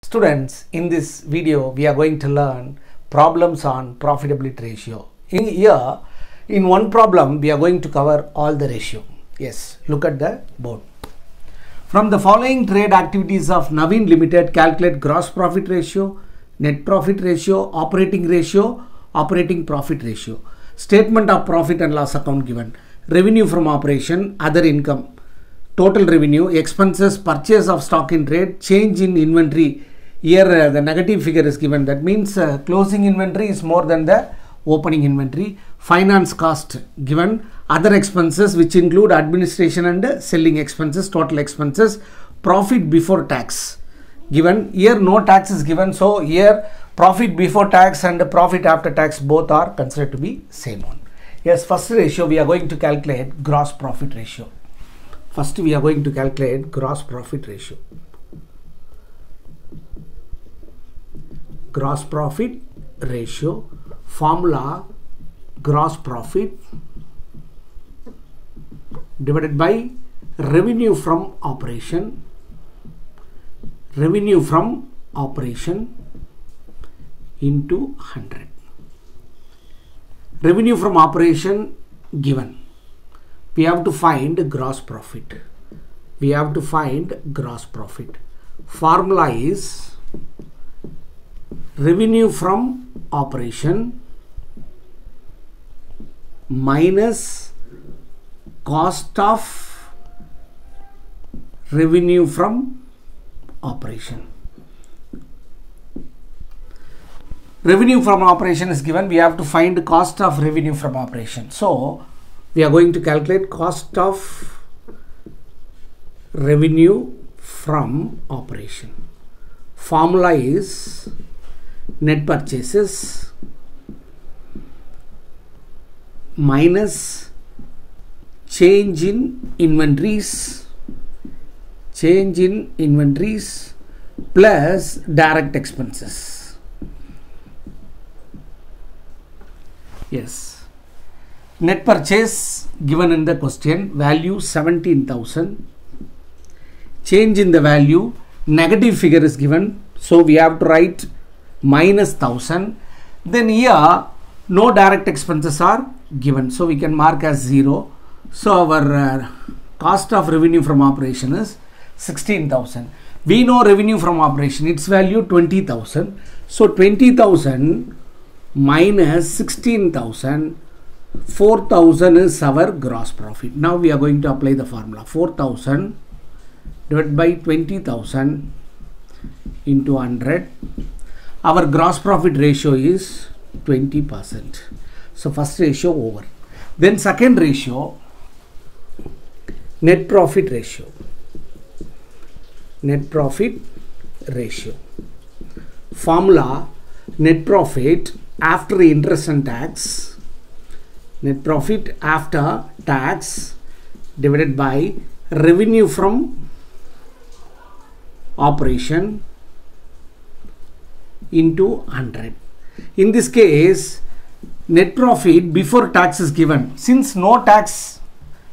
Students, in this video we are going to learn problems on profitability ratio. In one problem we are going to cover all the ratio. Yes, look at the board. From the following trade activities of Naveen Limited, calculate gross profit ratio, net profit ratio, operating profit ratio. Statement of profit and loss account given. Revenue from operation, other income, total revenue, expenses, purchase of stock in trade, change in inventory. Here the negative figure is given. That means closing inventory is more than the opening inventory. Finance cost given. Other expenses which include administration and selling expenses, total expenses. Profit before tax given. Here no tax is given. So here profit before tax and profit after tax both are considered to be same one. Yes, first ratio we are going to calculate gross profit ratio. First we are going to calculate gross profit ratio. Gross profit ratio, formula gross profit divided by revenue from operation into 100. Revenue from operation given. We have to find gross profit. Formula is revenue from operation minus cost of revenue from operation. Revenue from operation is given. We have to find the cost of revenue from operation. So we are going to calculate cost of revenue from operation. Formula is net purchases minus change in inventories plus direct expenses. Yes, net purchase given in the question, value 17,000. Change in the value, negative figure is given, so we have to write minus 1,000. Then here no direct expenses are given, so we can mark as 0. So our cost of revenue from operation is 16,000. We know revenue from operation, its value 20,000. So 20,000 minus 16,000, 4,000 is our gross profit. Now we are going to apply the formula. 4,000 divided by 20,000 into 100. Our gross profit ratio is 20%. So first ratio over. Then second ratio, net profit ratio. Formula net profit after interest and tax. Net profit after tax divided by revenue from operation into 100. In this case, net profit before tax is given. Since no tax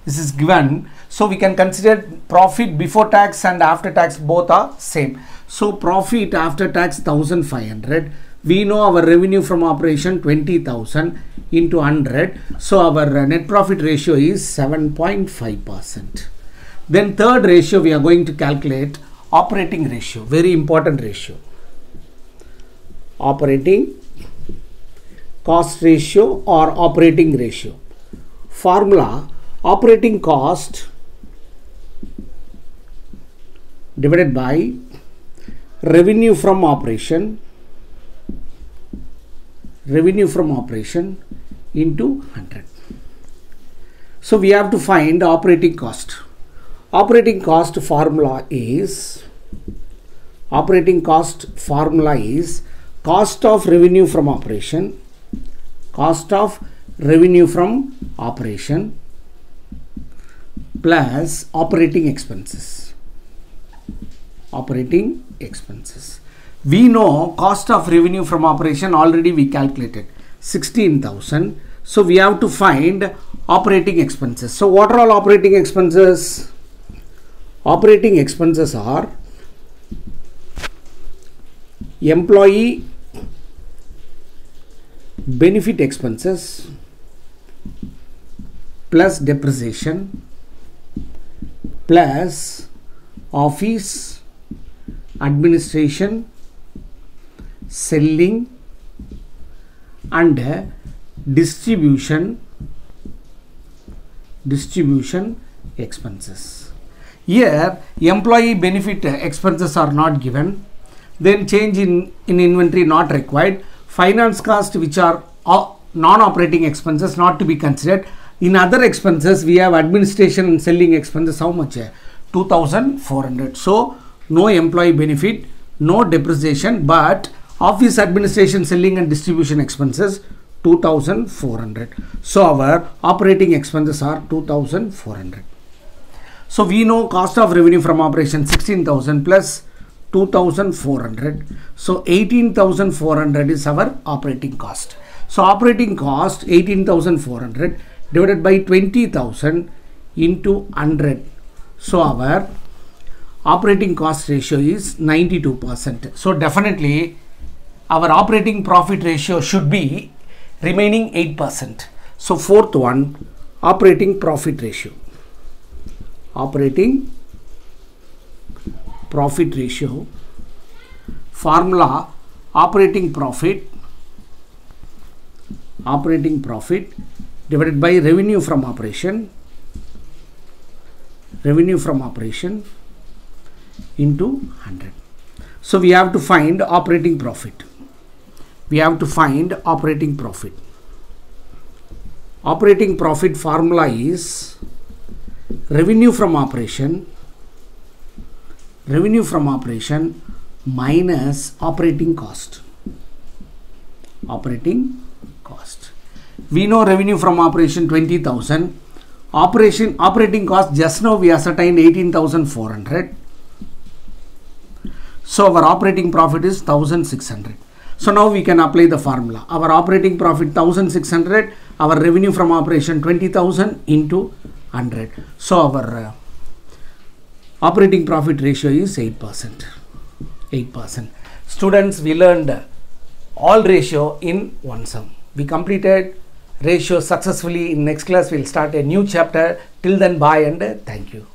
is given, so we can consider profit before tax and after tax both are same. So profit after tax 1,500. We know our revenue from operation 20,000 into 100. So our net profit ratio is 7.5%. Then third ratio we are going to calculate operating ratio. Very important ratio. Operating cost ratio or operating ratio. Formula operating cost divided by revenue from operation into 100. So we have to find operating cost. Operating cost formula is cost of revenue from operation plus operating expenses. We know cost of revenue from operation already we calculated 16,000. So we have to find operating expenses. So what are all operating expenses? Operating expenses are employee benefit expenses plus depreciation plus office administration, selling and distribution expenses. Here employee benefit expenses are not given, then change in inventory not required, finance cost which are non-operating expenses not to be considered. In other expenses we have administration and selling expenses. How much? 2,400. So no employee benefit, no depreciation, but office administration, selling and distribution expenses 2,400. So our operating expenses are 2,400. So we know cost of revenue from operation 16,000 plus 2,400. So 18,400 is our operating cost. So operating cost 18,400 divided by 20,000 into 100. So our operating cost ratio is 92%. So definitely our operating profit ratio should be remaining 8%. So fourth one, operating profit ratio. Operating profit ratio formula: operating profit divided by revenue from operation into 100. So we have to find operating profit. Operating profit formula is revenue from operation minus operating cost. We know revenue from operation 20,000. Operating cost just now we ascertained 18,400. So our operating profit is 1,600. So now we can apply the formula. Our operating profit 1,600, our revenue from operation 20,000 into 100. So our operating profit ratio is 8%. Students, we learned all ratio in one sum. We completed ratio successfully. In next class we will start a new chapter. Till then, bye and thank you.